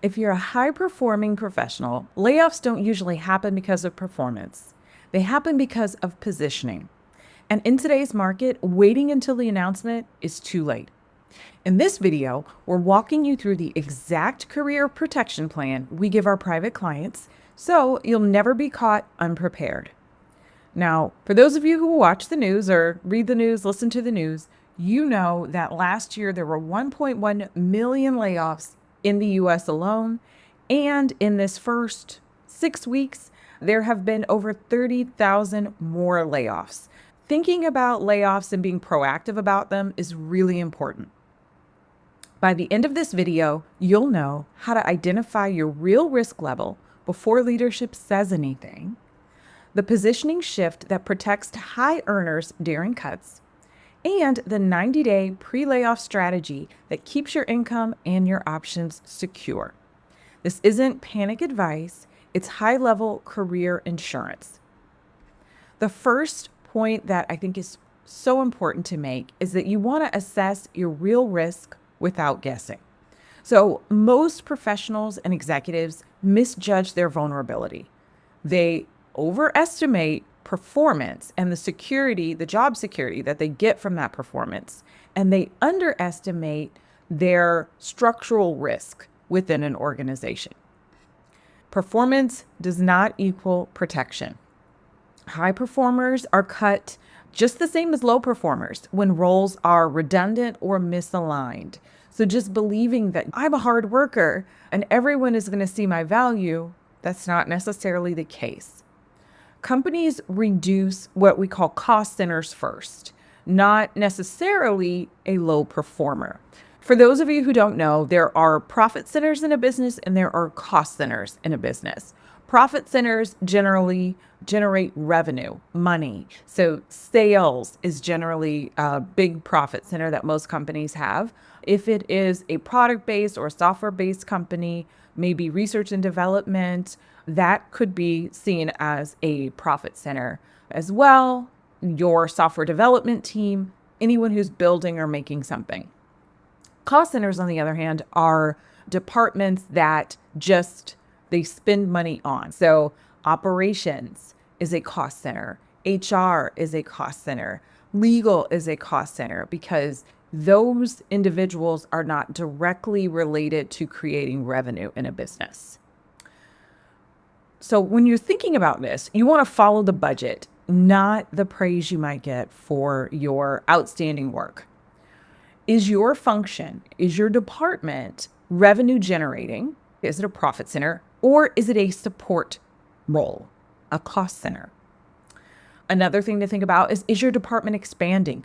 If you're a high-performing professional, layoffs don't usually happen because of performance. They happen because of positioning. And in today's market, waiting until the announcement is too late. In this video, we're walking you through the exact career protection plan we give our private clients, so you'll never be caught unprepared. Now, for those of you who watch the news or read the news, listen to the news, you know that last year there were 1.1 million layoffs in the US alone. And in this first 6 weeks, there have been over 30,000 more layoffs. Thinking about layoffs and being proactive about them is really important. By the end of this video, you'll know how to identify your real risk level before leadership says anything, the positioning shift that protects high earners during cuts, and the 90-day pre-layoff strategy that keeps your income and your options secure. This isn't panic advice, it's high-level career insurance. The first point that I think is so important to make is that you want to assess your real risk without guessing. So most professionals and executives misjudge their vulnerability. They overestimate performance and the job security that they get from that performance, and they underestimate their structural risk within an organization. Performance does not equal protection. High performers are cut just the same as low performers when roles are redundant or misaligned. So just believing that I'm a hard worker and everyone is going to see my value, that's not necessarily the case. Companies reduce what we call cost centers first, not necessarily a low performer. For those of you who don't know, there are profit centers in a business and there are cost centers in a business. Profit centers generally generate revenue, money. So sales is generally a big profit center that most companies have. If it is a product-based or software-based company, maybe research and development, that could be seen as a profit center as well. Your software development team, anyone who's building or making something. Cost centers, on the other hand, are departments that they spend money on. So operations is a cost center. HR is a cost center. Legal is a cost center because those individuals are not directly related to creating revenue in a business. So when you're thinking about this, you want to follow the budget, not the praise you might get for your outstanding work. Is your function, is your department revenue generating? Is it a profit center or is it a support role, a cost center? Another thing to think about is your department expanding?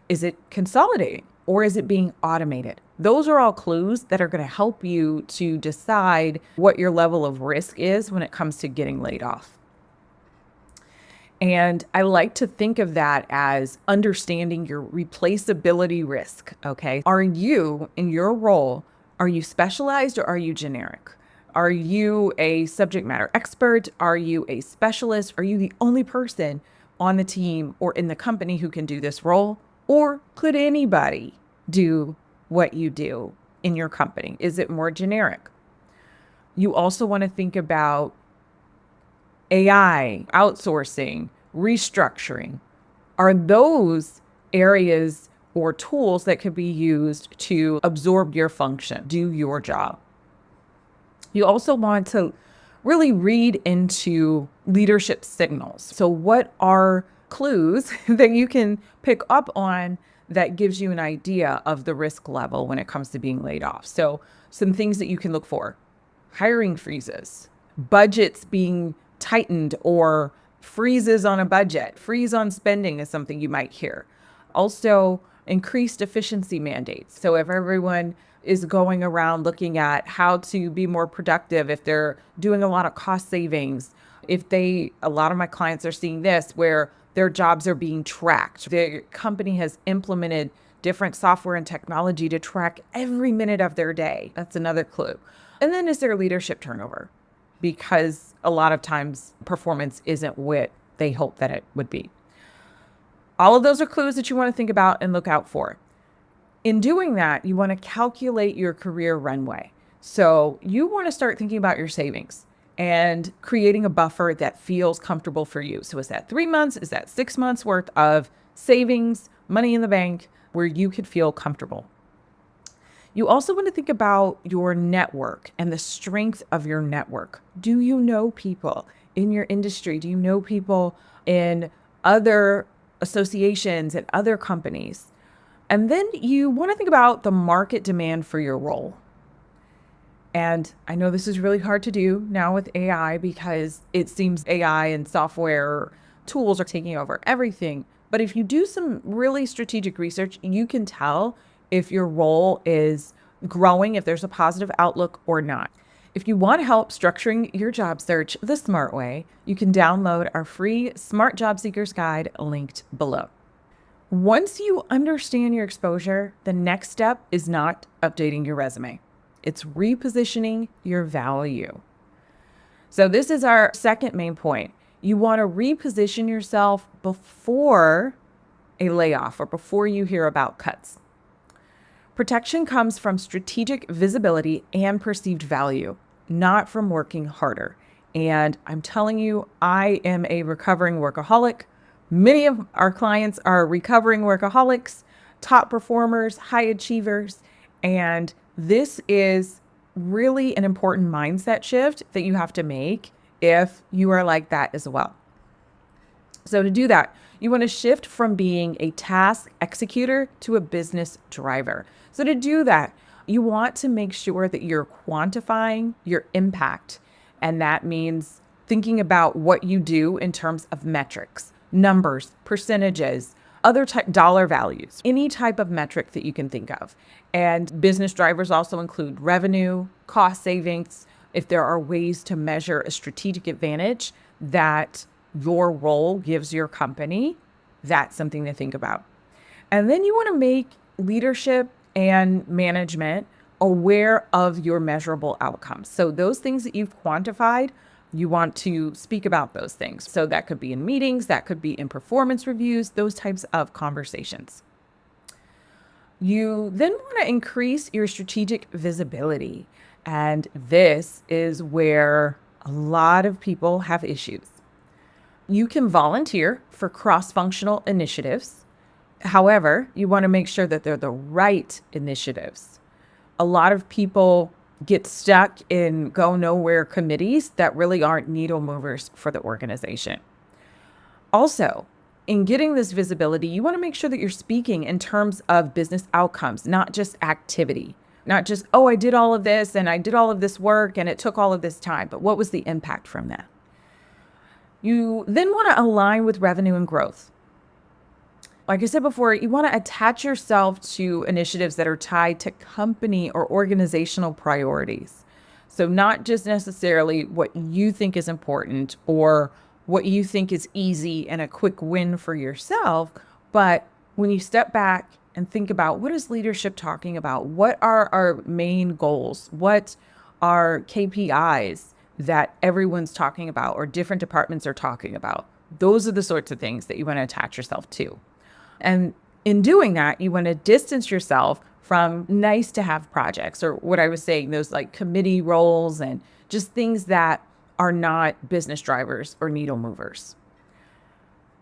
Is it consolidating or is it being automated? Those are all clues that are going to help you to decide what your level of risk is when it comes to getting laid off. And I like to think of that as understanding your replaceability risk, okay? Are you, in your role, are you specialized or are you generic? Are you a subject matter expert? Are you a specialist? Are you the only person on the team or in the company who can do this role? Or could anybody do what you do in your company? Is it more generic? You also want to think about AI, outsourcing, restructuring. Are those areas or tools that could be used to absorb your function, do your job? You also want to really read into leadership signals. So what are clues that you can pick up on that gives you an idea of the risk level when it comes to being laid off? So some things that you can look for: hiring freezes, budgets being tightened or freezes on a budget. Freeze on spending is something you might hear. Also, increased efficiency mandates. So if everyone is going around looking at how to be more productive, if they're doing a lot of cost savings, a lot of my clients are seeing this where their jobs are being tracked. The company has implemented different software and technology to track every minute of their day. That's another clue. And then is there leadership turnover? Because a lot of times performance isn't what they hope that it would be. All of those are clues that you want to think about and look out for. In doing that, you want to calculate your career runway. So you want to start thinking about your savings and creating a buffer that feels comfortable for you. So is that 3 months? Is that 6 months worth of savings, money in the bank where you could feel comfortable? You also want to think about your network and the strength of your network. Do you know people in your industry? Do you know people in other associations and other companies? And then you want to think about the market demand for your role. And I know this is really hard to do now with AI because it seems AI and software tools are taking over everything. But if you do some really strategic research, you can tell if your role is growing, if there's a positive outlook or not. If you want help structuring your job search the smart way, you can download our free Smart Job Seekers Guide linked below. Once you understand your exposure, the next step is not updating your resume. It's repositioning your value. So this is our second main point. You want to reposition yourself before a layoff or before you hear about cuts. Protection comes from strategic visibility and perceived value, not from working harder. And I'm telling you, I am a recovering workaholic. Many of our clients are recovering workaholics, top performers, high achievers, and this is really an important mindset shift that you have to make if you are like that as well. So to do that, you want to shift from being a task executor to a business driver. So to do that, you want to make sure that you're quantifying your impact. And that means thinking about what you do in terms of metrics, numbers, percentages, other type dollar values, any type of metric that you can think of. And business drivers also include revenue, cost savings, if there are ways to measure a strategic advantage that your role gives your company, that's something to think about. And then you want to make leadership and management aware of your measurable outcomes. So those things that you've quantified, you want to speak about those things. So that could be in meetings, that could be in performance reviews, those types of conversations. You then want to increase your strategic visibility. And this is where a lot of people have issues. You can volunteer for cross-functional initiatives. However, you want to make sure that they're the right initiatives. A lot of people get stuck in go nowhere committees that really aren't needle movers for the organization. Also, in getting this visibility, you want to make sure that you're speaking in terms of business outcomes, not just activity, not just, oh, I did all of this and I did all of this work and it took all of this time, but what was the impact from that? You then want to align with revenue and growth. Like I said before, you want to attach yourself to initiatives that are tied to company or organizational priorities. So not just necessarily what you think is important or what you think is easy and a quick win for yourself, but when you step back and think about what is leadership talking about? What are our main goals? What are KPIs that everyone's talking about or different departments are talking about? Those are the sorts of things that you want to attach yourself to. And in doing that, you want to distance yourself from nice to have projects or what I was saying, those like committee roles and just things that are not business drivers or needle movers.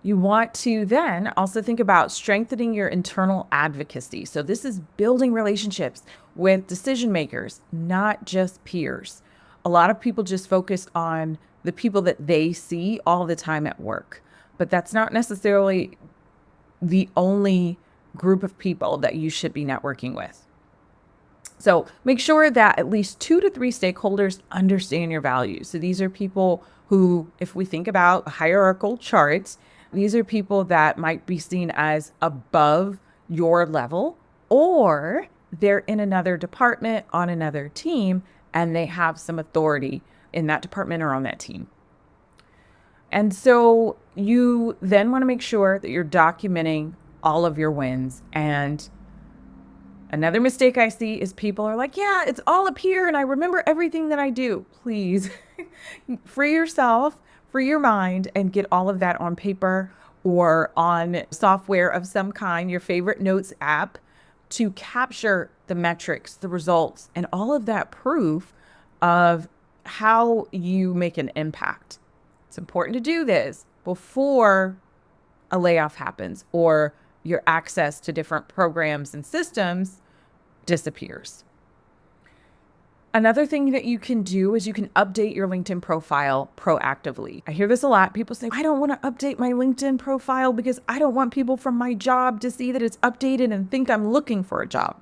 You want to then also think about strengthening your internal advocacy. So this is building relationships with decision makers, not just peers. A lot of people just focus on the people that they see all the time at work, but that's not necessarily the only group of people that you should be networking with. So make sure that at least 2 to 3 stakeholders understand your values. So these are people who, if we think about hierarchical charts, these are people that might be seen as above your level, or they're in another department on another team and they have some authority in that department or on that team. And so you then want to make sure that you're documenting all of your wins. And another mistake I see is people are like, yeah, it's all up here and I remember everything that I do. Please free yourself, free your mind, and get all of that on paper or on software of some kind, your favorite notes app, to capture the metrics, the results, and all of that proof of how you make an impact. It's important to do this before a layoff happens or your access to different programs and systems disappears. Another thing that you can do is you can update your LinkedIn profile proactively. I hear this a lot. People say, I don't want to update my LinkedIn profile because I don't want people from my job to see that it's updated and think I'm looking for a job.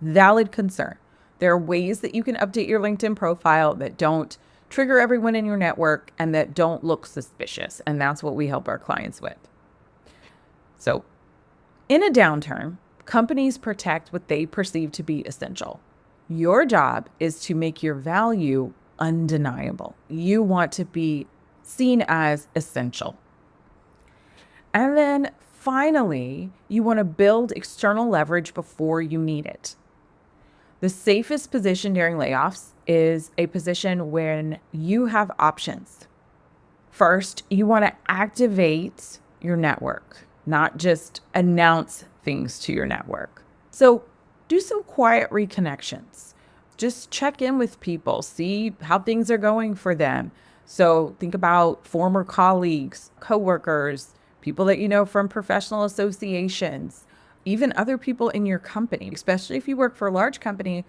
Valid concern. There are ways that you can update your LinkedIn profile that don't trigger everyone in your network and that don't look suspicious. And that's what we help our clients with. So in a downturn, companies protect what they perceive to be essential. Your job is to make your value undeniable. You want to be seen as essential. And then finally, you want to build external leverage before you need it. The safest position during layoffs is a position when you have options. First, you want to activate your network, not just announce things to your network. So do some quiet reconnections. Just check in with people, see how things are going for them. So think about former colleagues, coworkers, people that you know from professional associations, even other people in your company, especially if you work for a large company.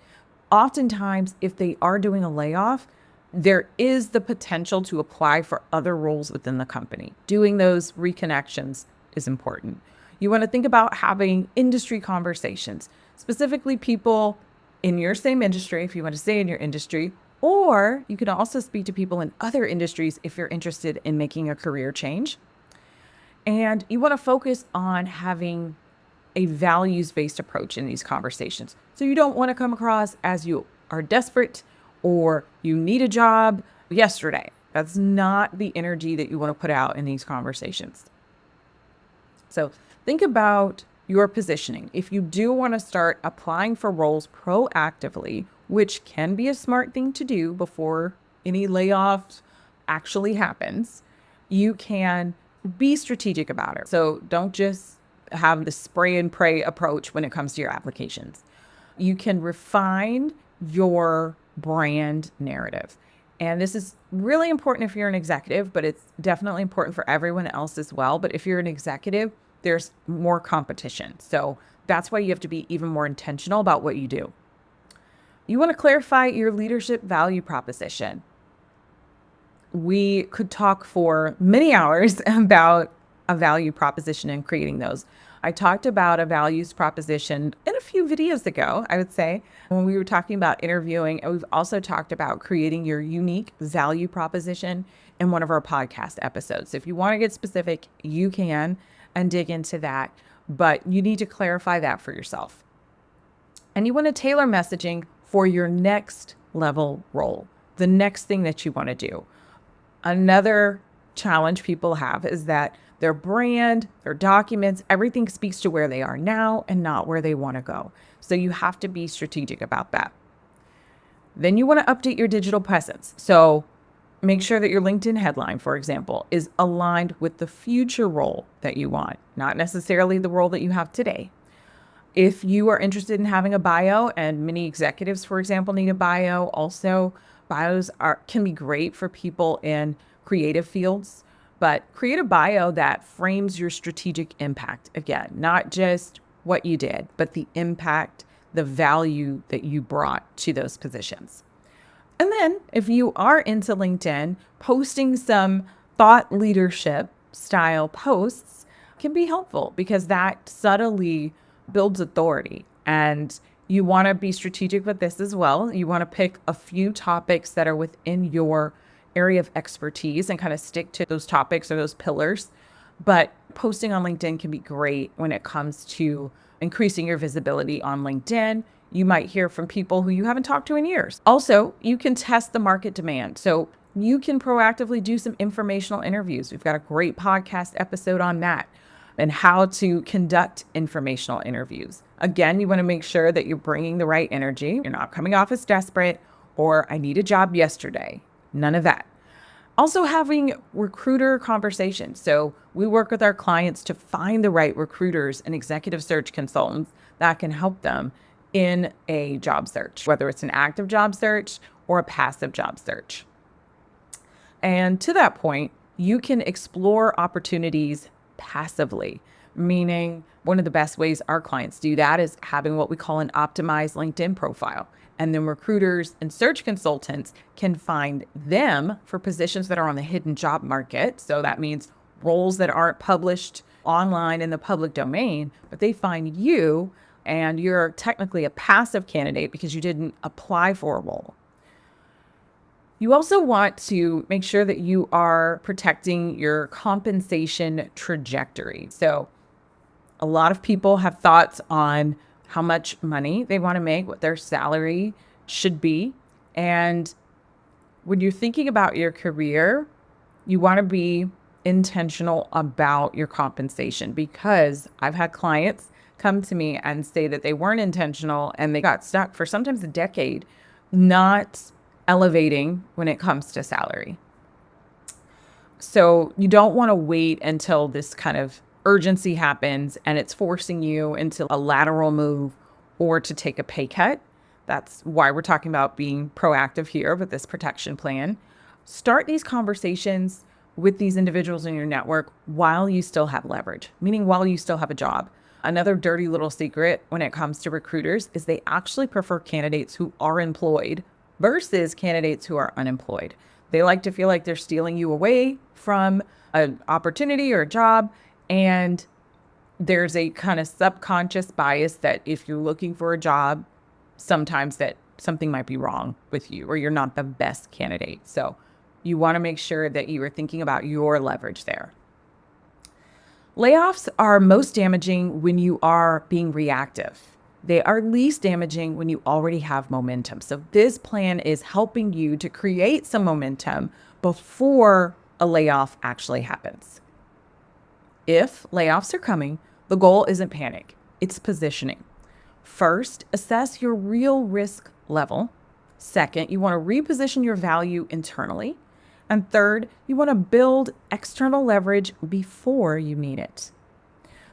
Oftentimes, if they are doing a layoff, there is the potential to apply for other roles within the company. Doing those reconnections is important. You want to think about having industry conversations, specifically people in your same industry, if you want to stay in your industry, or you can also speak to people in other industries if you're interested in making a career change. And you want to focus on having a values-based approach in these conversations. So you don't want to come across as you are desperate or you need a job yesterday. That's not the energy that you want to put out in these conversations. So think about your positioning. If you do want to start applying for roles proactively, which can be a smart thing to do before any layoff actually happens, you can be strategic about it. So don't just have the spray and pray approach when it comes to your applications. You can refine your brand narrative. And this is really important if you're an executive, but it's definitely important for everyone else as well. But if you're an executive, there's more competition. So that's why you have to be even more intentional about what you do. You want to clarify your leadership value proposition. We could talk for many hours about a value proposition and creating those. I talked about a values proposition in a few videos ago, I would say, when we were talking about interviewing, and we've also talked about creating your unique value proposition in one of our podcast episodes. So if you want to get specific, you can and dig into that, but you need to clarify that for yourself. And you want to tailor messaging for your next level role, the next thing that you want to do. Another challenge people have is that their brand, their documents, everything speaks to where they are now and not where they want to go. So you have to be strategic about that. Then you want to update your digital presence. So make sure that your LinkedIn headline, for example, is aligned with the future role that you want, not necessarily the role that you have today. If you are interested in having a bio, and many executives, for example, need a bio, also bios can be great for people in creative fields. But create a bio that frames your strategic impact. Again, not just what you did, but the impact, the value that you brought to those positions. And then if you are into LinkedIn, posting some thought leadership style posts can be helpful because that subtly builds authority. And you want to be strategic with this as well. You want to pick a few topics that are within your area of expertise and kind of stick to those topics or those pillars. But posting on LinkedIn can be great when it comes to increasing your visibility on LinkedIn. You might hear from people who you haven't talked to in years. Also, you can test the market demand. So you can proactively do some informational interviews. We've got a great podcast episode on that and how to conduct informational interviews. Again, you want to make sure that you're bringing the right energy. You're not coming off as desperate or I need a job yesterday. None of that. Also, having recruiter conversations. So, we work with our clients to find the right recruiters and executive search consultants that can help them in a job search, whether it's an active job search or a passive job search. And to that point, you can explore opportunities passively, meaning one of the best ways our clients do that is having what we call an optimized LinkedIn profile. And then recruiters and search consultants can find them for positions that are on the hidden job market. So that means roles that aren't published online in the public domain, but they find you and you're technically a passive candidate because you didn't apply for a role. You also want to make sure that you are protecting your compensation trajectory. So, a lot of people have thoughts on how much money they want to make, what their salary should be. And when you're thinking about your career, you want to be intentional about your compensation because I've had clients come to me and say that they weren't intentional and they got stuck for sometimes a decade not elevating when it comes to salary. So you don't want to wait until this kind of urgency happens and it's forcing you into a lateral move or to take a pay cut. That's why we're talking about being proactive here with this protection plan. Start these conversations with these individuals in your network while you still have leverage, meaning while you still have a job. Another dirty little secret when it comes to recruiters is they actually prefer candidates who are employed versus candidates who are unemployed. They like to feel like they're stealing you away from an opportunity or a job. And there's a kind of subconscious bias that if you're looking for a job, sometimes that something might be wrong with you or you're not the best candidate. So you want to make sure that you are thinking about your leverage there. Layoffs are most damaging when you are being reactive. They are least damaging when you already have momentum. So this plan is helping you to create some momentum before a layoff actually happens. If layoffs are coming, the goal isn't panic, it's positioning. First, assess your real risk level. Second, you want to reposition your value internally. And third, you want to build external leverage before you need it.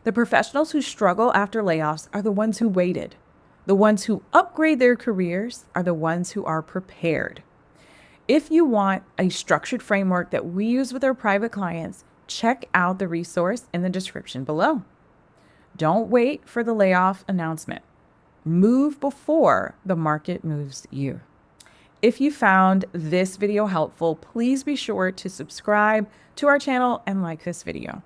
The professionals who struggle after layoffs are the ones who waited. The ones who upgrade their careers are the ones who are prepared. If you want a structured framework that we use with our private clients, check out the resource in the description below. Don't wait for the layoff announcement. Move before the market moves you. If you found this video helpful, please be sure to subscribe to our channel and like this video.